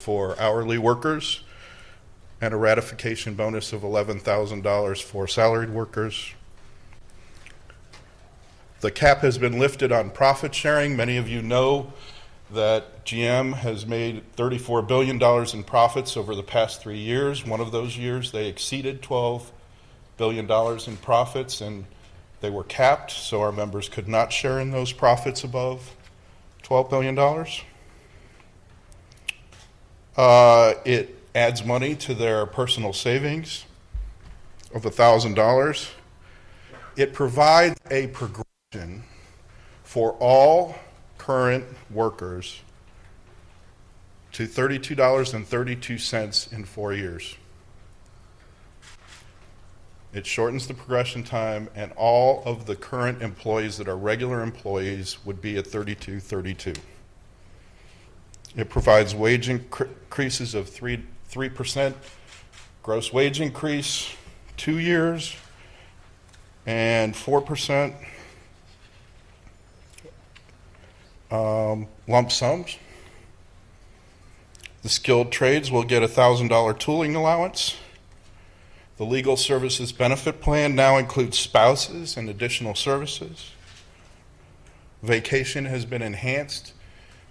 for hourly workers and a ratification bonus of $11,000 for salaried workers. The cap has been lifted on profit sharing. Many of you know that GM has made $34 billion in profits over the past 3 years. One of those years they exceeded $12 billion in profits, and they were capped, so our members could not share in those profits above $12 billion. It adds money to their personal savings of $1,000. It provides a progression for all current workers to $32.32 in 4 years. It shortens the progression time, and all of the current employees that are regular employees would be at $32.32. It provides wage increases of 3% gross wage increase, 2 years, and 4% lump sums. The skilled trades will get a $1,000 tooling allowance. The legal services benefit plan now includes spouses and additional services. Vacation has been enhanced.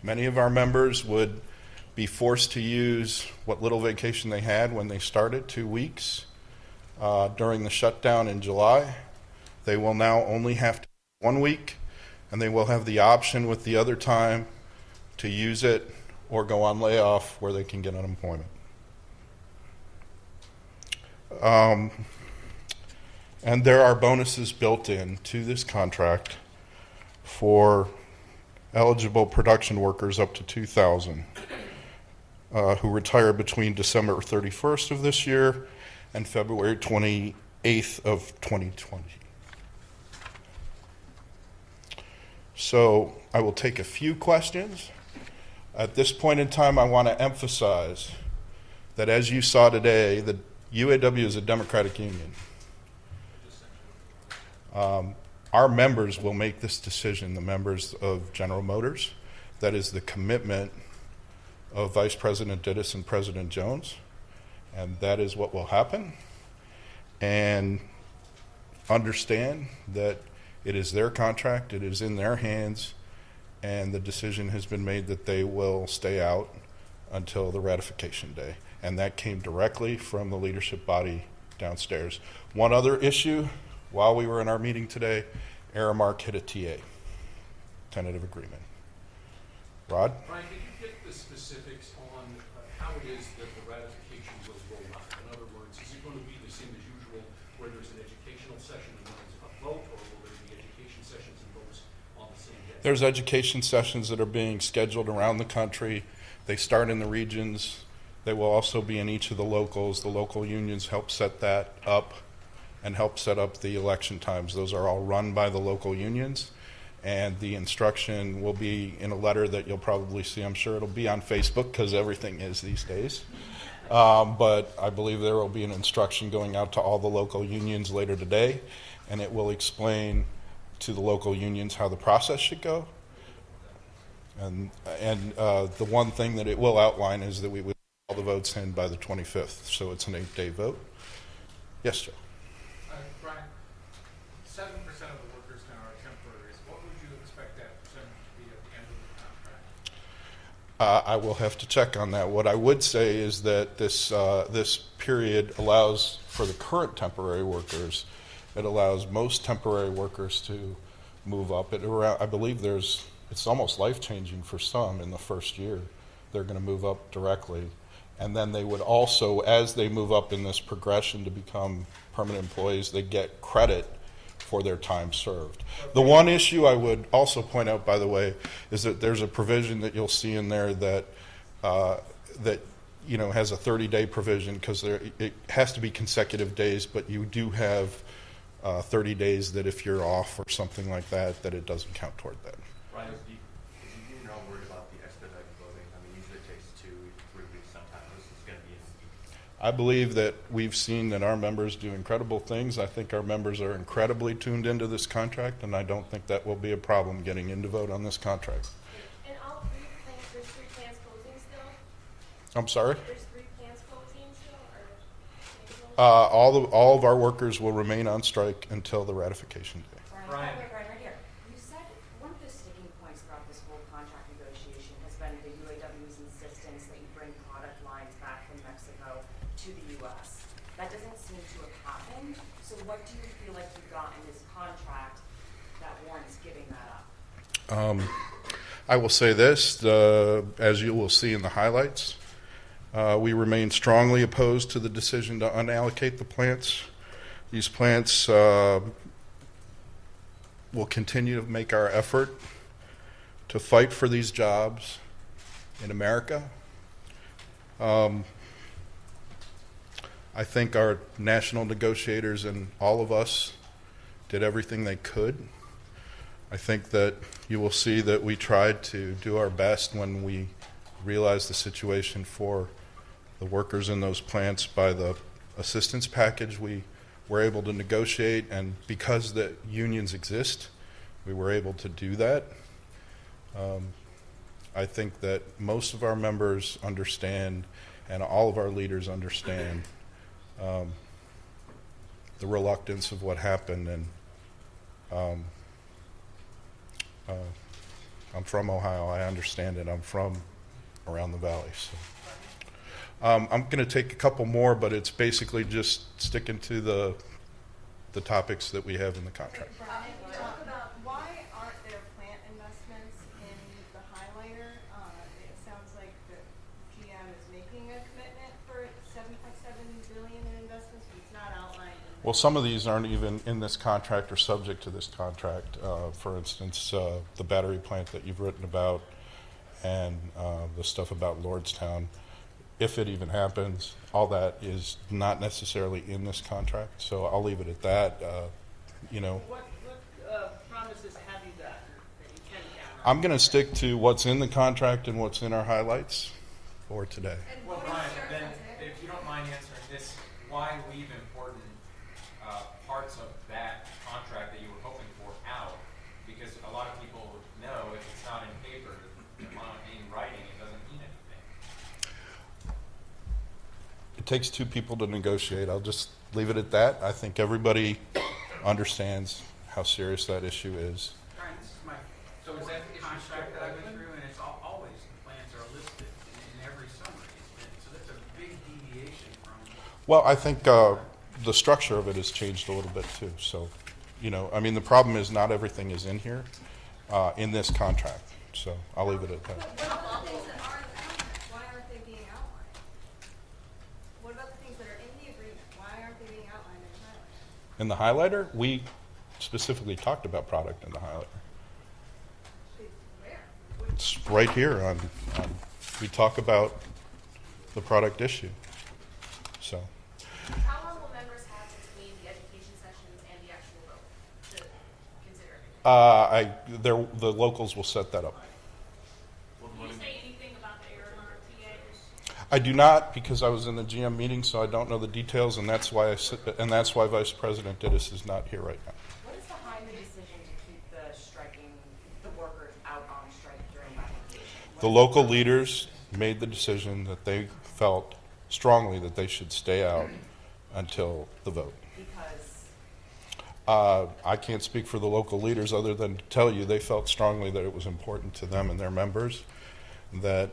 Many of our members would be forced to use what little vacation they had when they started, 2 weeks, during the shutdown in July. They will now only have to 1 week, and they will have the option with the other time to use it or go on layoff where they can get unemployment. And there are bonuses built in to this contract for eligible production workers up to 2,000 who retire between December 31st of this year and February 28th of 2020. So I will take a few questions. At this point in time, I want to emphasize that, as you saw today, the UAW is a democratic union. Our members will make this decision, the members of General Motors. That is the commitment of Vice President Dittus and President Jones, and that is what will happen. And understand that it is their contract, it is in their hands, and the decision has been made that they will stay out until the ratification day. And that came directly from the leadership body downstairs. One other issue, while we were in our meeting today, Aramark hit a TA, tentative agreement. Rod? Brian, did you get the specifics on how it is that the ratification will roll out? In other words, is it going to be the same as usual, where there's an educational session and then there's a vote, or will there be education sessions and votes on the same day? There's education sessions that are being scheduled around the country. They start in the regions. They will also be in each of the locals. The local unions help set that up and help set up the election times. Those are all run by the local unions. And the instruction will be in a letter that you'll probably see. I'm sure it'll be on Facebook because everything is these days. But I believe there will be an instruction going out to all the local unions later today, and it will explain to the local unions how the process should go. And the one thing that it will outline is that we would all the votes in by the 25th, so it's an 8-day vote. Yes, Joe. Brian, 7% of the workers now are temporaries. What would you expect that percentage to be at the end of the contract? I will have to check on that. What I would say is that this period allows for the current temporary workers, it allows most temporary workers to move up. I believe it's almost life-changing for some in the first year. They're going to move up directly. And then they would also, as they move up in this progression to become permanent employees, they get credit for their time served. The one issue I would also point out, by the way, is that there's a provision that you'll see in there that has a 30-day provision, because it has to be consecutive days, but you do have 30 days that if you're off or something like that, that it doesn't count toward that. Brian, is the union all worried about the expedited voting? I mean, usually it takes 2 to 3 weeks sometimes. This is going to be in a week. I believe that we've seen that our members do incredible things. I think our members are incredibly tuned into this contract, and I don't think that will be a problem getting in to vote on this contract. And all 3 plants, there's 3 plants closing still? I'm sorry? There's 3 plants closing still, or maybe All of our workers will remain on strike until the ratification day. Brian. Right here. You said one of the sticking points throughout this whole contract negotiation has been the UAW's insistence that you bring product lines back from Mexico to the U.S. That doesn't seem to have happened. So what do you feel like you got in this contract that warrants giving that up? I will say this, as you will see in the highlights, we remain strongly opposed to the decision to unallocate the plants. These plants will continue to make our effort to fight for these jobs in America. I think our national negotiators and all of us did everything they could. I think that you will see that we tried to do our best when we realized the situation for the workers in those plants by the assistance package we were able to negotiate, and because the unions exist, we were able to do that. I think that most of our members understand, and all of our leaders understand, the reluctance of what happened, and I'm from Ohio. I understand it. I'm from around the valley. So I'm going to take a couple more, but it's basically just sticking to the topics that we have in the contract. Brian, can you talk about why aren't there plant investments in the highlighter? It sounds like the GM is making a commitment for $7.7 billion in investments, but it's not outlined in the Well, some of these aren't even in this contract or subject to this contract. For instance, the battery plant that you've written about, and the stuff about Lordstown, if it even happens, all that is not necessarily in this contract. So I'll leave it at that. What promises have you got that you can count on? I'm going to stick to what's in the contract and what's in our highlights for today. And Well, what Brian, insurance then, is it? if you don't mind answering this, why leave important parts of that contract that you were hoping for out? Because a lot of people know if it's not in paper, not in writing, it doesn't mean anything. It takes two people to negotiate. I'll just leave it at that. I think everybody understands how serious that issue is. Brian, this is my So is that issue contract that I went open? through, and it's always, the plans are listed in every summary. So that's a big deviation from, Well, I think the structure of it has changed a little bit too. So, I mean, the problem is not everything is in here in this contract. So I'll leave it at that. What about the things that aren't outlined? Why aren't they being outlined? What about the things that are in the agreement? Why aren't they being outlined in the highlighter? In the highlighter, we specifically talked about product in the highlighter. Where? It's right here we talk about the product issue. So, How long will members have between the education sessions and the actual vote to consider everything? the locals will set that up. Can you say anything about the error TA? I do not, because I was in the GM meeting, so I don't know the details, and that's why Vice President Dittus is not here right now. What is behind the decision to keep the workers out on strike during ratification? The local leaders made the decision that they felt strongly that they should stay out until the vote. Because I can't speak for the local leaders other than to tell you they felt strongly that it was important to them and their members that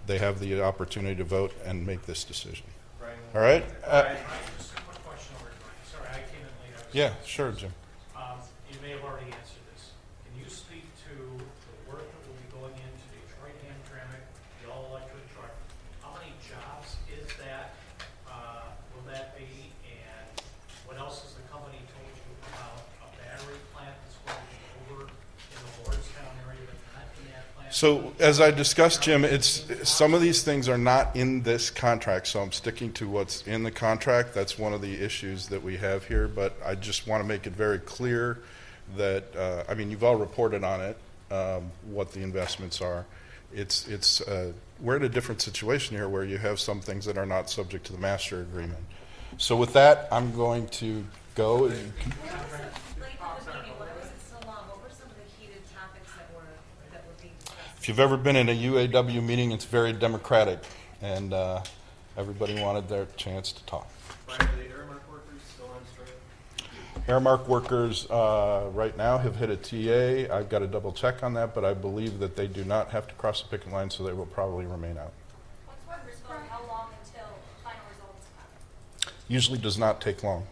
they have the opportunity to vote and make this decision. Right. All right? Brian, just a quick question over to Brian. Sorry, I came in late. I was- Yeah, sure, Jim. You may have already answered this. Can you speak to the work that will be going into Detroit Hamtramck, the all-electric truck? How many jobs is that? Will that be? And what else has the company told you about a battery plant that's going to be over in the Lordstown area, but not in that plant? So as I discussed, Jim, some of these things are not in this contract, so I'm sticking to what's in the contract. That's one of the issues that we have here, but I just want to make it very clear that, you've all reported on it, what the investments are. We're in a different situation here where you have some things that are not subject to the master agreement. So with that, I'm going to go. What was the length of the meeting? Why was it so long? What were some of the heated topics that were being discussed? If you've ever been in a UAW meeting, it's very democratic. and everybody wanted their chance to talk. Brian, are the Aramark workers still on strike? Aramark workers right now have hit a TA. I've got to double check on that, but I believe that they do not have to cross the picket line, so they will probably remain out. Once workers vote, how long until final results come? Usually does not take long.